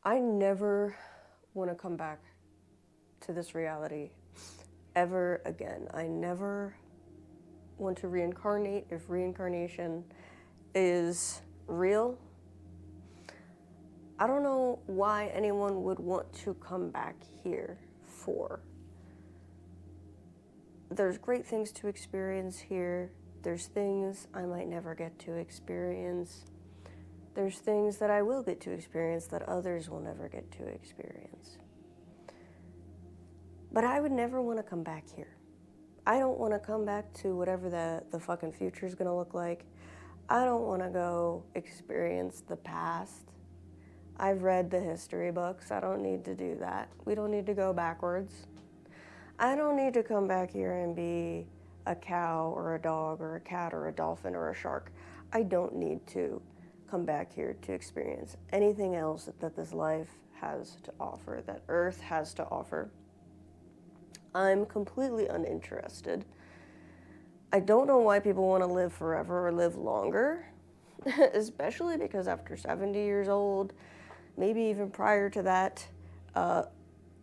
I never want to come back to this reality ever again. I never want to reincarnate if reincarnation is real. I don't know why anyone would want to come back here for. There's great things to experience here. There's things I might never get to experience. There's things that I will get to experience that others will never get to experience. But I would never want to come back here. I don't want to come back to whatever the fucking future is going to look like. I don't want to go experience the past. I've read the history books. I don't need to do that. We don't need to go backwards. I don't need to come back here and be a cow or a dog or a cat or a dolphin or a shark. I don't need to come back here to experience anything else that this life has to offer, that Earth has to offer. I'm completely uninterested. I don't know why people want to live forever or live longer, especially because after 70 years old, maybe even prior to that,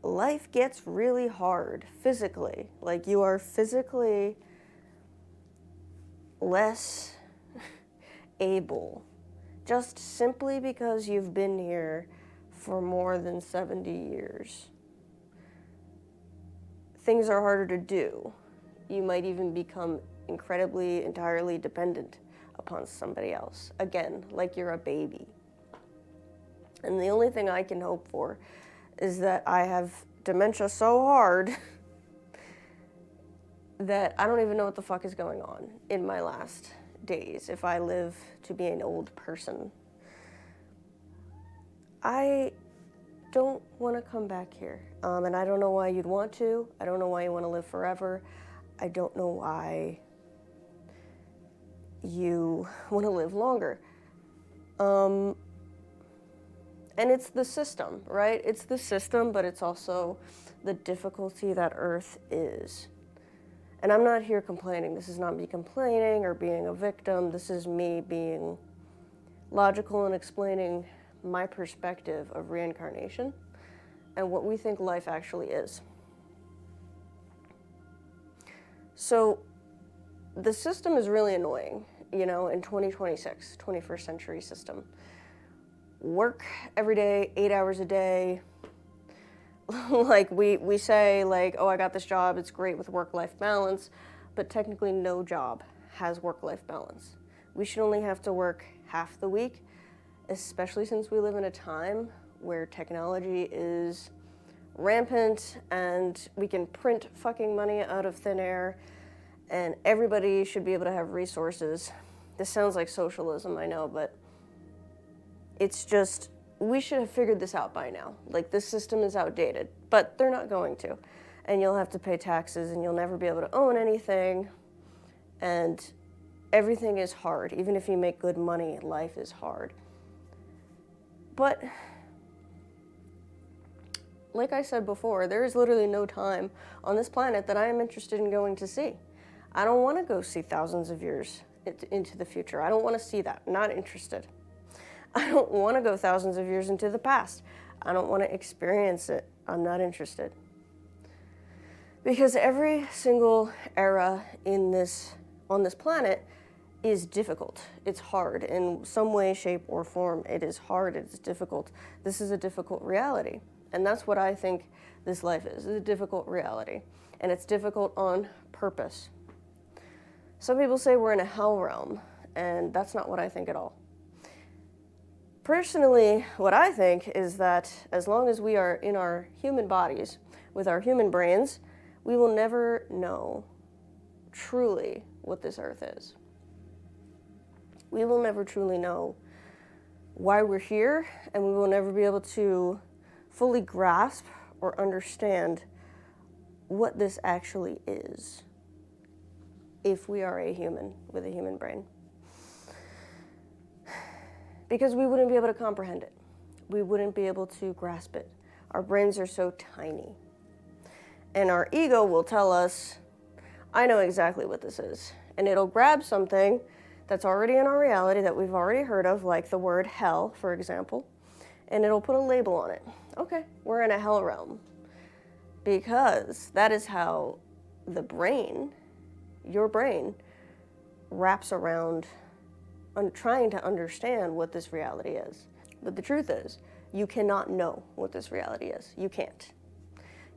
life gets really hard physically. Like, you are physically less able, just simply because you've been here for more than 70 years. Things are harder to do. You might even become entirely dependent upon somebody else. Again, like you're a baby. And the only thing I can hope for is that I have dementia so hard that I don't even know what the fuck is going on in my last days if I live to be an old person. I don't want to come back here. And I don't know why you'd want to. I don't know why you want to live forever. I don't know why you want to live longer. And it's the system, right? It's the system, but it's also the difficulty that Earth is. And I'm not here complaining. This is not me complaining or being a victim. This is me being logical and explaining my perspective of reincarnation and what we think life actually is. So the system is really annoying, in 2026, 21st century system. Work every day, 8 hours a day. Like we say, oh, I got this job, it's great with work-life balance, but technically no job has work-life balance. We should only have to work half the week, especially since we live in a time where technology is rampant and we can print fucking money out of thin air and everybody should be able to have resources. This sounds like socialism, I know, but it's just, we should have figured this out by now. This system is outdated, but they're not going to. And you'll have to pay taxes and you'll never be able to own anything. And everything is hard. Even if you make good money, life is hard. But like I said before, there is literally no time on this planet that I am interested in going to see. I don't want to go see thousands of years into the future. I don't want to see that. Not interested. I don't want to go thousands of years into the past. I don't want to experience it. I'm not interested. Because every single era on this planet is difficult. It's hard. In some way, shape, or form, it is hard. It's difficult. This is a difficult reality. And that's what I think this life is. It's a difficult reality. And it's difficult on purpose. Some people say we're in a hell realm, and that's not what I think at all. Personally, what I think is that as long as we are in our human bodies, with our human brains, we will never know truly what this earth is. We will never truly know why we're here, and we will never be able to fully grasp or understand what this actually is if we are a human with a human brain. Because we wouldn't be able to comprehend it. We wouldn't be able to grasp it. Our brains are so tiny. And our ego will tell us, I know exactly what this is. And it'll grab something that's already in our reality that we've already heard of, like the word hell, for example. and it'll put a label on it. Okay, we're in a hell realm. Because that is how the brain, your brain, wraps around trying to understand what this reality is. But the truth is, you cannot know what this reality is. You can't.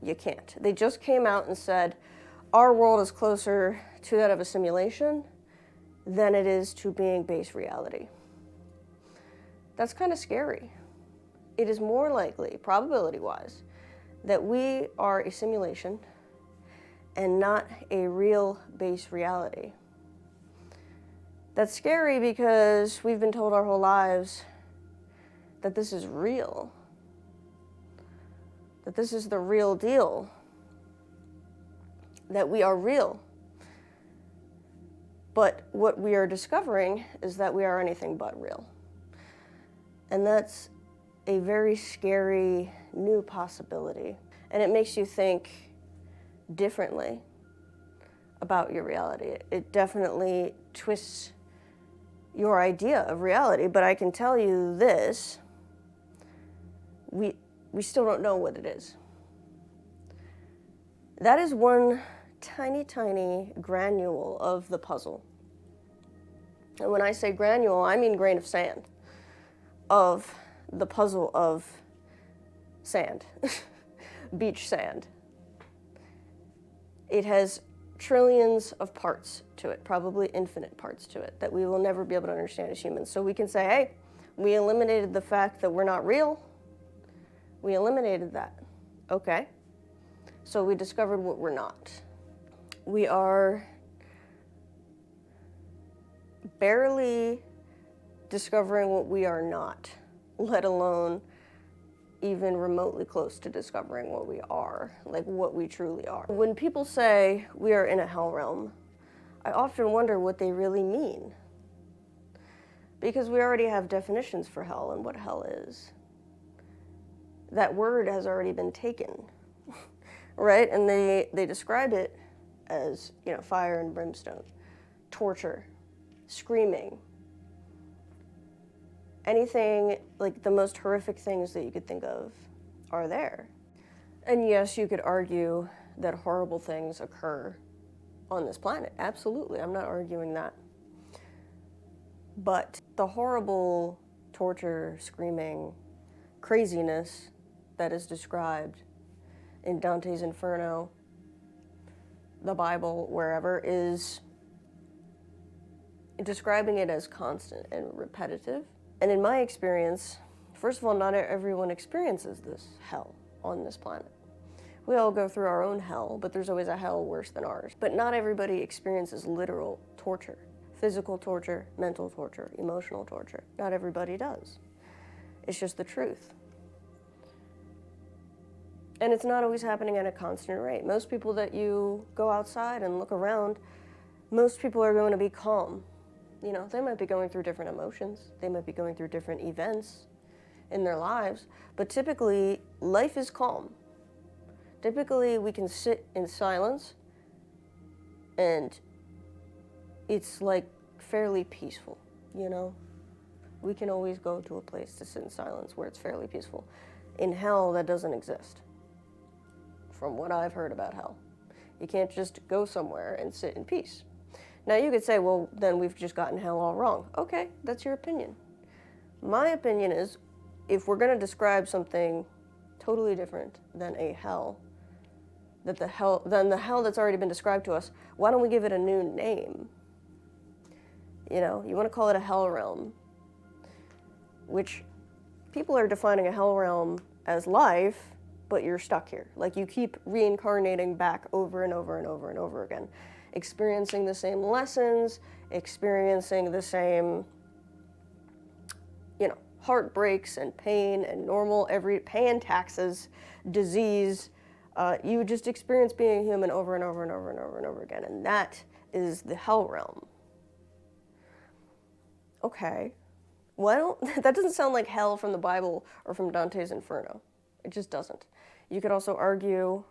You can't. They just came out and said, our world is closer to that of a simulation than it is to being base reality. That's kind of scary. It is more likely, probability-wise, that we are a simulation and not a real base reality. That's scary because we've been told our whole lives that this is real, that this is the real deal, that we are real. But what we are discovering is that we are anything but real. And that's a very scary new possibility. And it makes you think differently about your reality. It definitely twists your idea of reality, but I can tell you this, we still don't know what it is. That is one tiny, tiny granule of the puzzle. And when I say granule, I mean grain of sand of the puzzle of sand, beach sand. It has trillions of parts to it, probably infinite parts to it, that we will never be able to understand as humans. So we can say, hey, we eliminated the fact that we're not real. We eliminated that. Okay. So we discovered what we're not. We are barely discovering what we are not, let alone even remotely close to discovering what we are, like what we truly are. When people say we are in a hell realm, I often wonder what they really mean. Because we already have definitions for hell and what hell is. That word has already been taken, right? And they describe it as, fire and brimstone, torture, screaming, anything, like the most horrific things that you could think of are there. And yes, you could argue that horrible things occur on this planet. Absolutely, I'm not arguing that. But the horrible torture, screaming, craziness that is described in Dante's Inferno, the Bible, wherever, is describing it as constant and repetitive. And in my experience, first of all, not everyone experiences this hell on this planet. We all go through our own hell, but there's always a hell worse than ours. But not everybody experiences literal torture, physical torture, mental torture, emotional torture. Not everybody does. It's just the truth. And it's not always happening at a constant rate. Most people that you go outside and look around, most people are going to be calm. They might be going through different emotions. They might be going through different events in their lives. But typically, life is calm. Typically, we can sit in silence, and it's like fairly peaceful, We can always go to a place to sit in silence where it's fairly peaceful. In hell, that doesn't exist, from what I've heard about hell. You can't just go somewhere and sit in peace. Now you could say, well, then we've just gotten hell all wrong. Okay, that's your opinion. My opinion is, if we're going to describe something totally different than a hell, than the hell that's already been described to us, why don't we give it a new name? You want to call it a hell realm, which people are defining a hell realm as life, but you're stuck here. Like you keep reincarnating back over and over and over and over again, experiencing the same lessons, experiencing the same, heartbreaks and pain and normal paying taxes, disease. You just experience being human over and over and over and over and over again, and that is the hell realm. Okay, that doesn't sound like hell from the Bible or from Dante's Inferno. It just doesn't. You could also argue,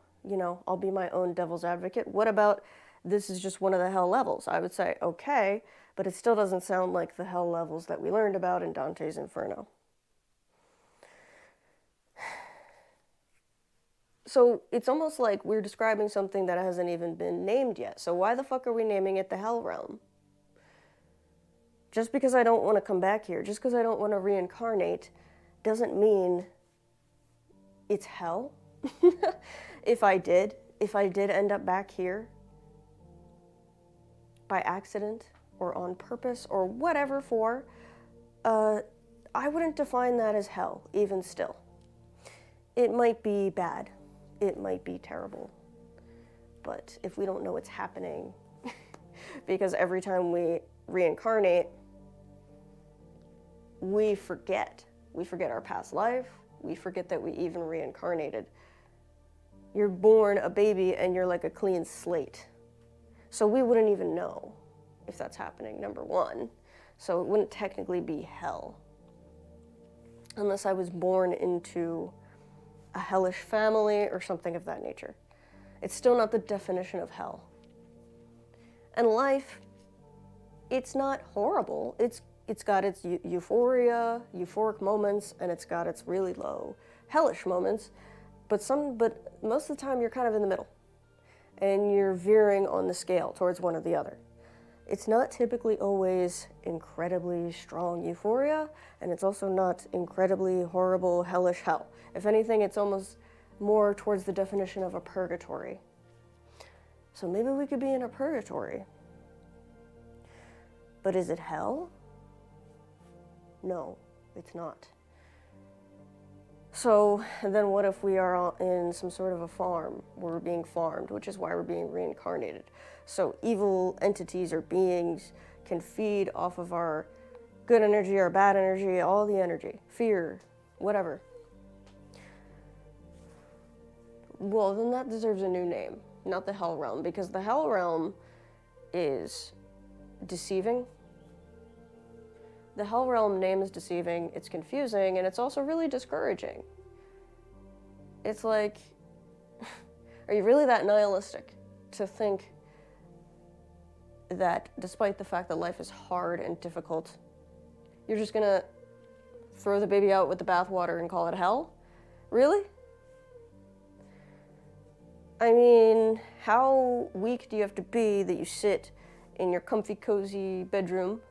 I'll be my own devil's advocate. What about this is just one of the hell levels? I would say, okay, but it still doesn't sound like the hell levels that we learned about in Dante's Inferno. So it's almost like we're describing something that hasn't even been named yet. So why the fuck are we naming it the hell realm? Just because I don't want to come back here, just because I don't want to reincarnate, doesn't mean it's hell. If I did end up back here by accident or on purpose or whatever for, I wouldn't define that as hell, even still. It might be bad. It might be terrible. But if we don't know what's happening, because every time we reincarnate, we forget. We forget our past life. We forget that we even reincarnated. You're born a baby and you're like a clean slate. So we wouldn't even know if that's happening, number one. So it wouldn't technically be hell. Unless I was born into a hellish family or something of that nature. It's still not the definition of hell. And life, it's not horrible. It's got its euphoria, euphoric moments, and it's got its really low, hellish moments. But most of the time you're kind of in the middle. And you're veering on the scale towards one or the other. It's not typically always incredibly strong euphoria, and it's also not incredibly horrible, hellish hell. If anything, it's almost more towards the definition of a purgatory. So maybe we could be in a purgatory. But is it hell? No, it's not. So then what if we are in some sort of a farm where we're being farmed, which is why we're being reincarnated. So evil entities or beings can feed off of our good energy, our bad energy, all the energy, fear, whatever. Well, then that deserves a new name, not the hell realm, because the hell realm is deceiving. The hell realm name is deceiving, it's confusing, and it's also really discouraging. It's like, are you really that nihilistic to think that despite the fact that life is hard and difficult, you're just gonna throw the baby out with the bathwater and call it hell? Really? I mean, how weak do you have to be that you sit in your comfy, cozy bedroom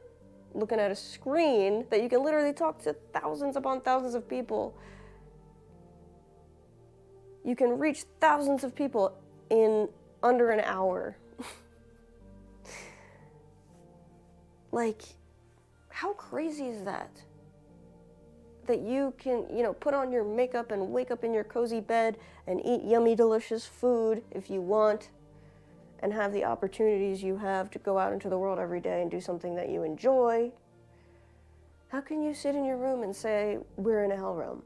looking at a screen that you can literally talk to thousands upon thousands of people? You can reach thousands of people in under an hour. Like, how crazy is that? That you can, put on your makeup and wake up in your cozy bed and eat yummy, delicious food if you want, and have the opportunities you have to go out into the world every day and do something that you enjoy. How can you sit in your room and say, we're in a hell realm?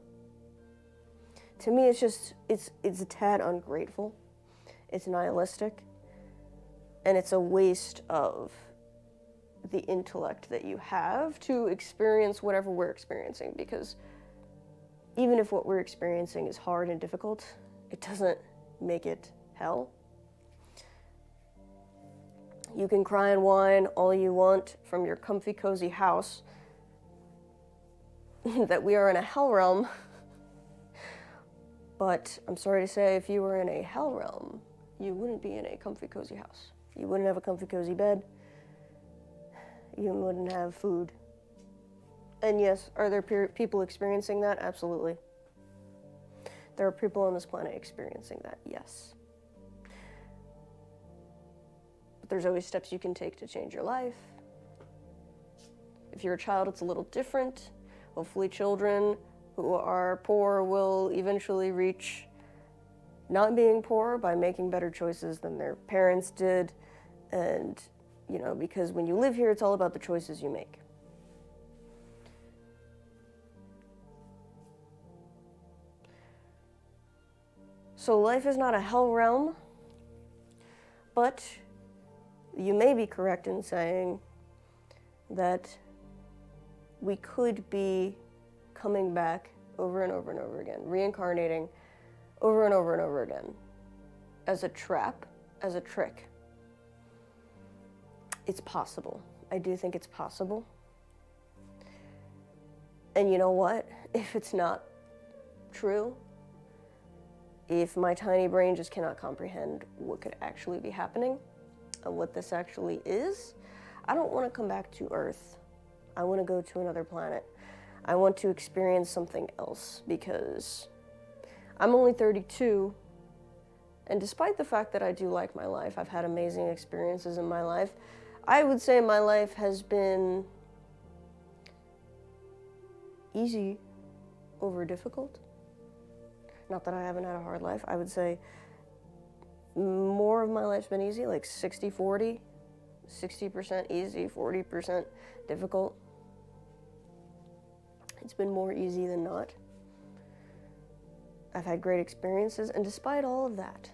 To me, it's a tad ungrateful. It's nihilistic. And it's a waste of the intellect that you have to experience whatever we're experiencing, because even if what we're experiencing is hard and difficult, it doesn't make it hell. You can cry and whine all you want from your comfy, cozy house that we are in a hell realm, but I'm sorry to say, if you were in a hell realm, you wouldn't be in a comfy, cozy house. You wouldn't have a comfy, cozy bed. You wouldn't have food. And yes, are there people experiencing that? Absolutely. There are people on this planet experiencing that, yes. But there's always steps you can take to change your life. If you're a child, it's a little different. Hopefully children who are poor will eventually reach not being poor by making better choices than their parents did. And because when you live here, it's all about the choices you make. So life is not a hell realm, but you may be correct in saying that we could be coming back over and over and over again, reincarnating over and over and over again, as a trap, as a trick. It's possible. I do think it's possible. And you know what? If it's not true, if my tiny brain just cannot comprehend what could actually be happening and what this actually is, I don't want to come back to Earth. I want to go to another planet. I want to experience something else because I'm only 32, and despite the fact that I do like my life, I've had amazing experiences in my life, I would say my life has been easy over difficult. Not that I haven't had a hard life. I would say more of my life's been easy, like 60-40. 60% easy, 40% difficult. It's been more easy than not. I've had great experiences, and despite all of that,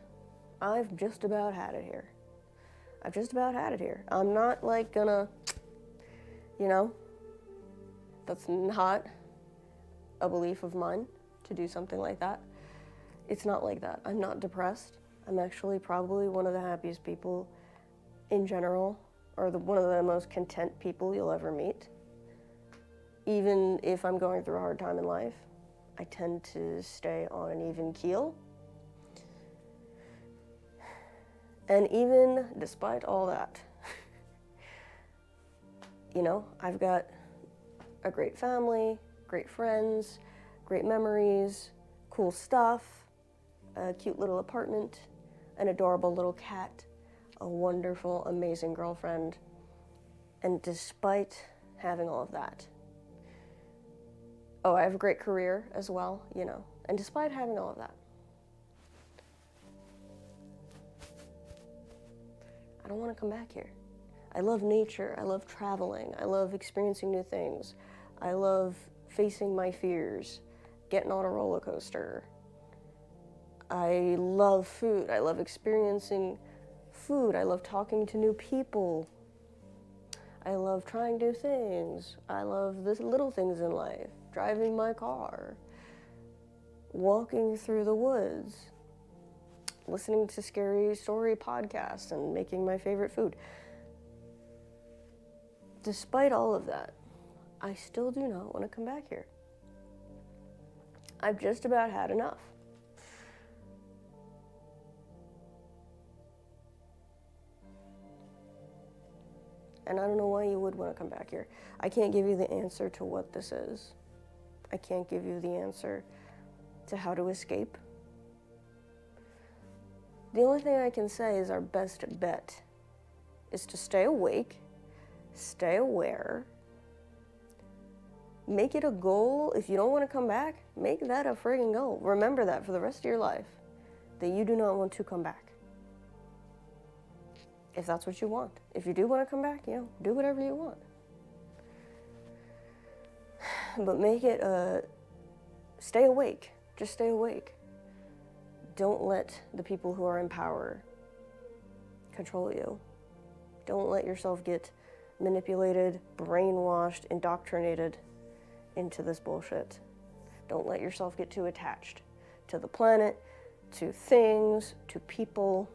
I've just about had it here. I've just about had it here. I'm not like gonna, that's not a belief of mine to do something like that. It's not like that. I'm not depressed. I'm actually probably one of the happiest people in general, or one of the most content people you'll ever meet. Even if I'm going through a hard time in life, I tend to stay on an even keel. And even despite all that, I've got a great family, great friends, great memories, cool stuff, a cute little apartment, an adorable little cat, a wonderful, amazing girlfriend. And despite having all of that, I have a great career as well, and despite having all of that, I don't want to come back here. I love nature, I love traveling, I love experiencing new things, I love facing my fears, getting on a roller coaster. I love food, I love experiencing food, I love talking to new people, I love trying new things, I love the little things in life, driving my car, walking through the woods, listening to scary story podcasts, and making my favorite food. Despite all of that, I still do not want to come back here. I've just about had enough. And I don't know why you would want to come back here. I can't give you the answer to what this is. I can't give you the answer to how to escape. The only thing I can say is our best bet is to stay awake, stay aware, make it a goal. If you don't want to come back, make that a friggin' goal. Remember that for the rest of your life, that you do not want to come back. If that's what you want. If you do want to come back, do whatever you want. But make it stay awake. Just stay awake. Don't let the people who are in power control you. Don't let yourself get manipulated, brainwashed, indoctrinated into this bullshit. Don't let yourself get too attached to the planet, to things, to people,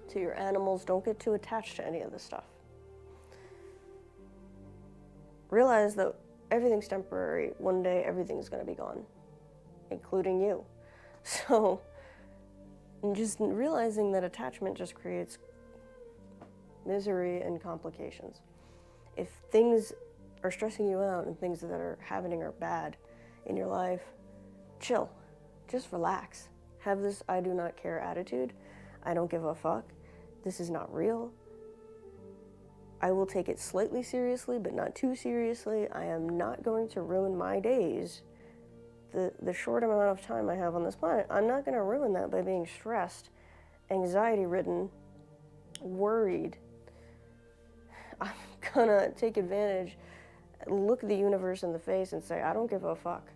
to your animals. Don't get too attached to any of this stuff. Realize that everything's temporary. One day, everything's going to be gone, including you. So, just realizing that attachment just creates misery and complications. If things are stressing you out and things that are happening are bad in your life, chill. Just relax. Have this I do not care attitude. I don't give a fuck. This is not real. I will take it slightly seriously, but not too seriously. I am not going to ruin my days. The short amount of time I have on this planet, I'm not going to ruin that by being stressed, anxiety-ridden, worried. I'm going to take advantage, look the universe in the face and say, I don't give a fuck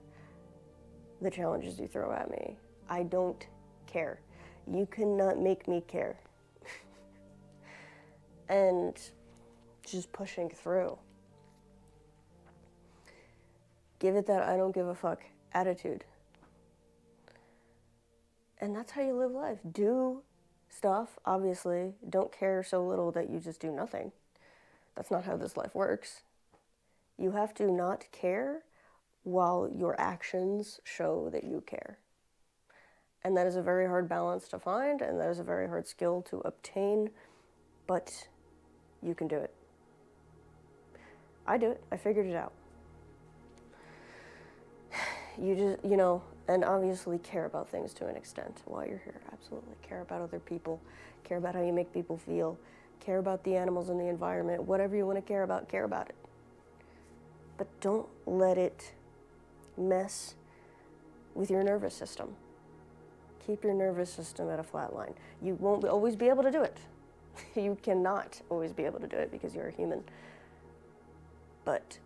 the challenges you throw at me. I don't care. You cannot make me care. And just pushing through. Give it that I don't give a fuck attitude. And that's how you live life. Do stuff, obviously. Don't care so little that you just do nothing. That's not how this life works. You have to not care while your actions show that you care. And that is a very hard balance to find, and that is a very hard skill to obtain, but you can do it. I do it. I figured it out. You just, and obviously care about things to an extent while you're here. Absolutely. Care about other people. Care about how you make people feel. Care about the animals and the environment. Whatever you want to care about it. But don't let it mess with your nervous system. Keep your nervous system at a flat line. You won't always be able to do it. You cannot always be able to do it because you're a human. But,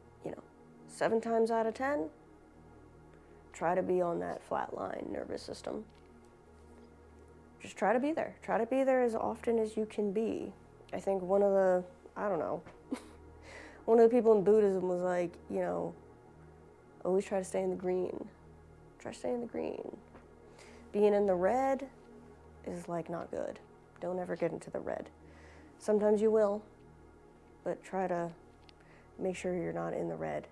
7 times out of 10, try to be on that flat line nervous system. Just try to be there. Try to be there as often as you can be. I think one of the people in Buddhism was like, always try to stay in the green. Try to stay in the green. Being in the red is like not good. Don't ever get into the red. Sometimes you will, but try to make sure you're not in the red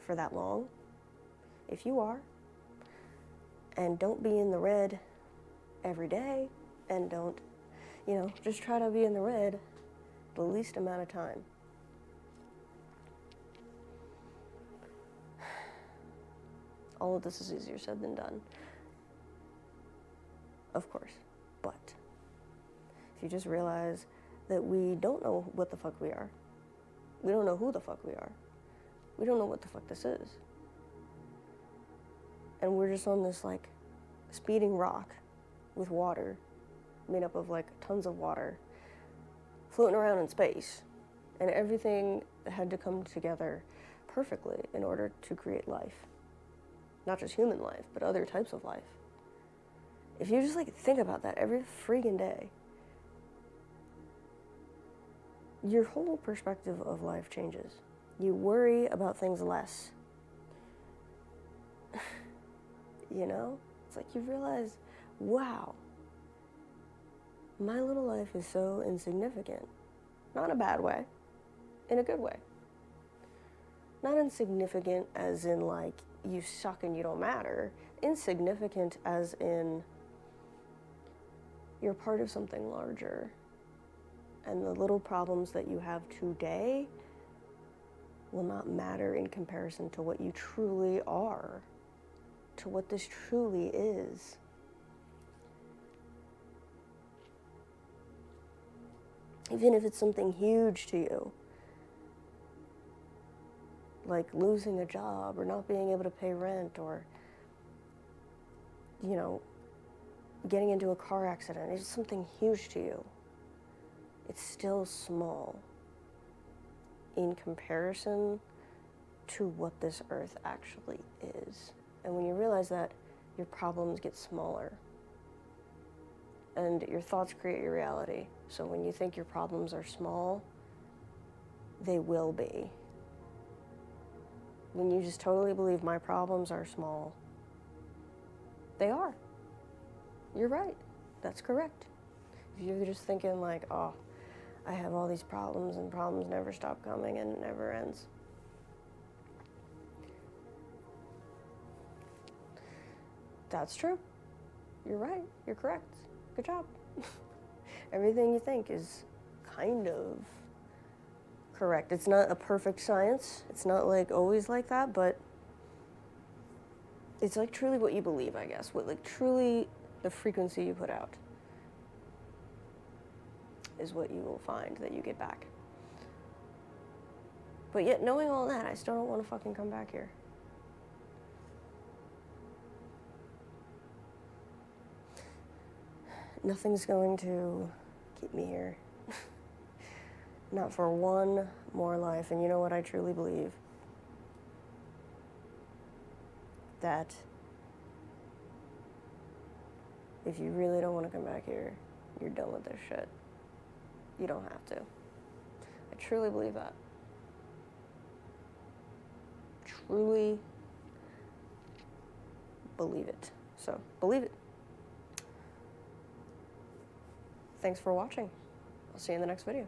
for that long. If you are, and don't be in the red every day, and don't, just try to be in the red the least amount of time. All of this is easier said than done, of course, but if you just realize that we don't know what the fuck we are, we don't know who the fuck we are, we don't know what the fuck this is, and we're just on this like speeding rock with water made up of like tons of water floating around in space, and everything had to come together perfectly in order to create life. Not just human life, but other types of life. If you just like think about that every freaking day, your whole perspective of life changes. You worry about things less. It's like you realize, wow, my little life is so insignificant. Not in a bad way, in a good way. Not insignificant as in like you suck and you don't matter. Insignificant as in you're part of something larger. And the little problems that you have today will not matter in comparison to what you truly are, to what this truly is. Even if it's something huge to you, like losing a job or not being able to pay rent or, getting into a car accident, it's something huge to you. It's still small in comparison to what this earth actually is. And when you realize that, your problems get smaller. And your thoughts create your reality. So when you think your problems are small, they will be. When you just totally believe my problems are small, they are. You're right. That's correct. If you're just thinking like, oh, I have all these problems and problems never stop coming and it never ends. That's true. You're right. You're correct. Good job. Everything you think is kind of correct. It's not a perfect science. It's not like always like that, but it's like truly what you believe, I guess. What like truly the frequency you put out is what you will find that you get back. But yet knowing all that, I still don't want to fucking come back here. Nothing's going to keep me here. Not for one more life. And you know what I truly believe? That if you really don't want to come back here, you're done with this shit. You don't have to. I truly believe that. Truly believe it. So, believe it. Thanks for watching. I'll see you in the next video.